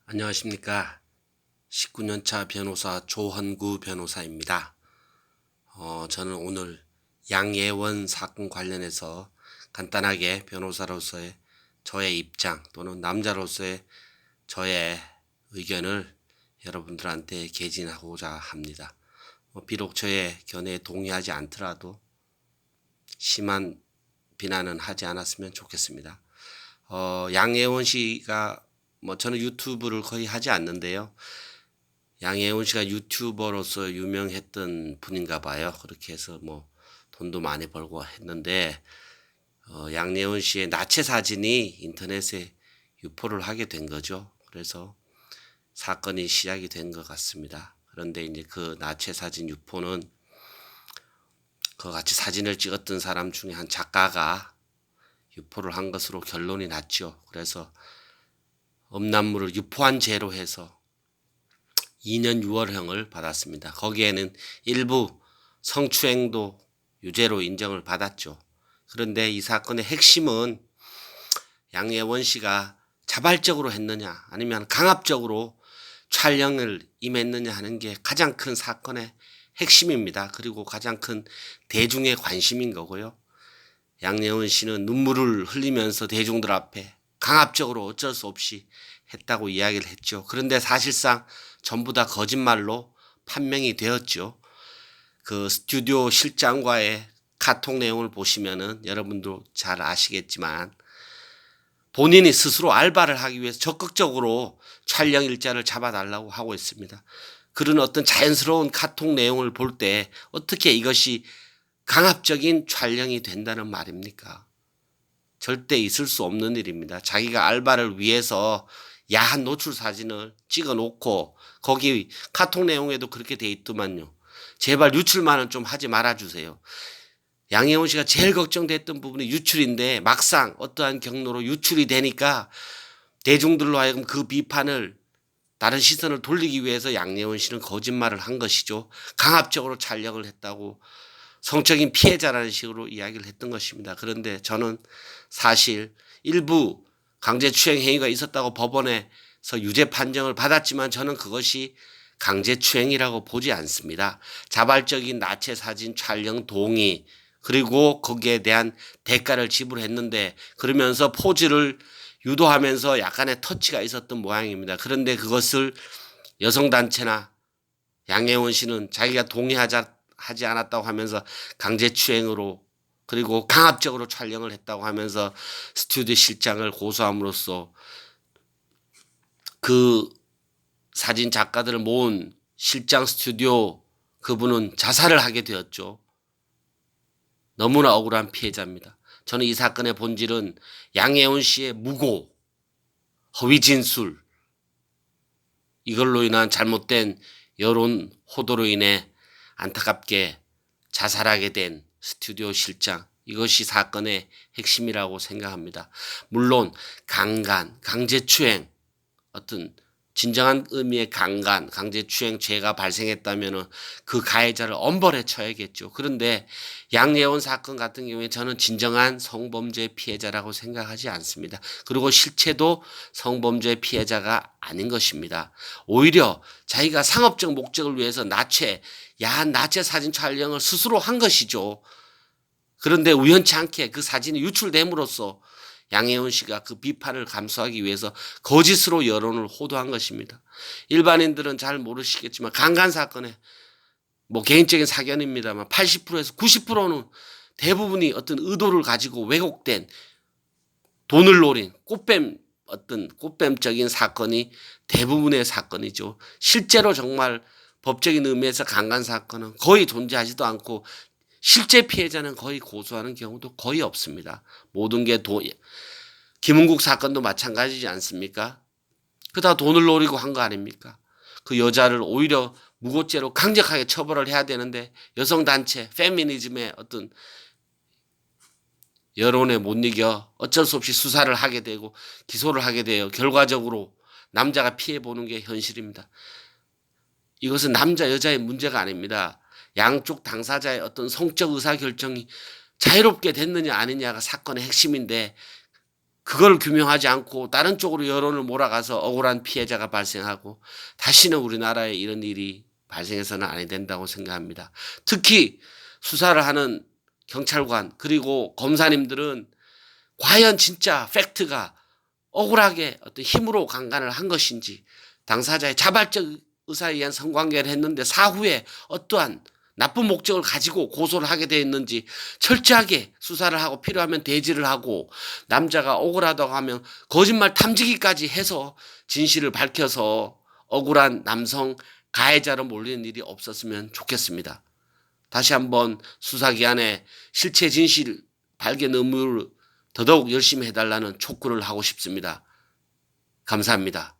안녕하십니까. 19년차 변호사 조헌구 변호사입니다. 저는 오늘 양예원 사건 관련해서 간단하게 변호사로서의 저의 입장 또는 남자로서의 저의 의견을 여러분들한테 개진하고자 합니다. 비록 저의 견해에 동의하지 않더라도 심한 비난은 하지 않았으면 좋겠습니다. 양예원 씨가 저는 유튜브를 거의 하지 않는데요. 양예원 씨가 유튜버로서 유명했던 분인가 봐요. 그렇게 해서 돈도 많이 벌고 했는데 양예원 씨의 나체 사진이 인터넷에 유포를 하게 된 거죠. 그래서 사건이 시작이 된 것 같습니다. 그런데 이제 그 나체 사진 유포는 그 같이 사진을 찍었던 사람 중에 한 작가가 유포를 한 것으로 결론이 났죠. 그래서 음란물을 유포한 죄로 해서 2년 6월형을 받았습니다. 거기에는 일부 성추행도 유죄로 인정을 받았죠. 그런데 이 사건의 핵심은 양예원 씨가 자발적으로 했느냐 아니면 강압적으로 촬영을 임했느냐 하는 게 가장 큰 사건의 핵심입니다. 그리고 가장 큰 대중의 관심인 거고요. 양예원 씨는 눈물을 흘리면서 대중들 앞에 강압적으로 어쩔 수 없이 했다고 이야기를 했죠. 그런데 사실상 전부 다 거짓말로 판명이 되었죠. 그 스튜디오 실장과의 카톡 내용을 보시면은 여러분도 잘 아시겠지만 본인이 스스로 알바를 하기 위해서 적극적으로 촬영 일자를 잡아달라고 하고 있습니다. 그런 어떤 자연스러운 카톡 내용을 볼 때 어떻게 이것이 강압적인 촬영이 된다는 말입니까? 절대 있을 수 없는 일입니다. 자기가 알바를 위해서 야한 노출 사진을 찍어 놓고 거기 카톡 내용에도 그렇게 돼 있더만요. 제발 유출만은 좀 하지 말아주세요. 양예원 씨가 제일 걱정됐던 부분이 유출인데 막상 어떠한 경로로 유출이 되니까 대중들로 하여금 그 비판을 다른 시선을 돌리기 위해서 양예원 씨는 거짓말을 한 것이죠. 강압적으로 촬영을 했다고 성적인 피해자라는 식으로 이야기를 했던 것입니다. 그런데 저는 사실 일부 강제추행 행위가 있었다고 법원에서 유죄 판정을 받았지만 저는 그것이 강제추행이라고 보지 않습니다. 자발적인 나체 사진 촬영 동의 그리고 거기에 대한 대가를 지불했는데 그러면서 포즈를 유도하면서 약간의 터치가 있었던 모양입니다. 그런데 그것을 여성단체나 양예원 씨는 자기가 동의하지 않았다고 하면서 강제추행으로 그리고 강압적으로 촬영을 했다고 하면서 스튜디오 실장을 고소함으로써 그 사진 작가들을 모은 실장 스튜디오 그분은 자살을 하게 되었죠. 너무나 억울한 피해자입니다. 저는 이 사건의 본질은 양예원 씨의 무고, 허위 진술 이걸로 인한 잘못된 여론 호도로 인해 안타깝게 자살하게 된 스튜디오 실장 이것이 사건의 핵심이라고 생각합니다. 물론 강간, 강제추행 어떤 진정한 의미의 강간, 강제추행 죄가 발생했다면 그 가해자를 엄벌해 쳐야겠죠. 그런데 양예원 사건 같은 경우에 저는 진정한 성범죄 피해자라고 생각하지 않습니다. 그리고 실체도 성범죄 피해자가 아닌 것입니다. 오히려 자기가 상업적 목적을 위해서 야한 나체 사진 촬영을 스스로 한 것이죠. 그런데 우연치 않게 그 사진이 유출됨으로써 양예원 씨가 그 비판을 감수하기 위해서 거짓으로 여론을 호도한 것입니다. 일반인들은 잘 모르시겠지만 강간 사건에 개인적인 사견입니다만 80%에서 90%는 대부분이 어떤 의도를 가지고 왜곡된 돈을 노린 꽃뱀적인 사건이 대부분의 사건이죠. 실제로 정말 법적인 의미에서 강간 사건은 거의 존재하지도 않고 실제 피해자는 거의 고소하는 경우도 거의 없습니다. 모든 게 김은국 사건도 마찬가지지 않습니까? 그 다 돈을 노리고 한 거 아닙니까? 그 여자를 오히려 무고죄로 강력하게 처벌을 해야 되는데 여성단체, 페미니즘의 어떤 여론에 못 이겨 어쩔 수 없이 수사를 하게 되고 기소를 하게 돼요. 결과적으로 남자가 피해보는 게 현실입니다. 이것은 남자 여자의 문제가 아닙니다. 양쪽 당사자의 어떤 성적 의사결정이 자유롭게 됐느냐 아니냐가 사건의 핵심인데 그걸 규명하지 않고 다른 쪽으로 여론을 몰아가서 억울한 피해자가 발생하고 다시는 우리나라에 이런 일이 발생해서는 안 된다고 생각합니다. 특히 수사를 하는 경찰관 그리고 검사님들은 과연 진짜 팩트가 억울하게 어떤 힘으로 강간을 한 것인지, 당사자의 자발적 의사에 의한 성관계를 했는데 사후에 어떠한 나쁜 목적을 가지고 고소를 하게 되어 있는지 철저하게 수사를 하고 필요하면 대지를 하고, 남자가 억울하다고 하면 거짓말 탐지기까지 해서 진실을 밝혀서 억울한 남성 가해자로 몰리는 일이 없었으면 좋겠습니다. 다시 한번 수사기관에 실체 진실 발견 의무를 더더욱 열심히 해달라는 촉구를 하고 싶습니다. 감사합니다.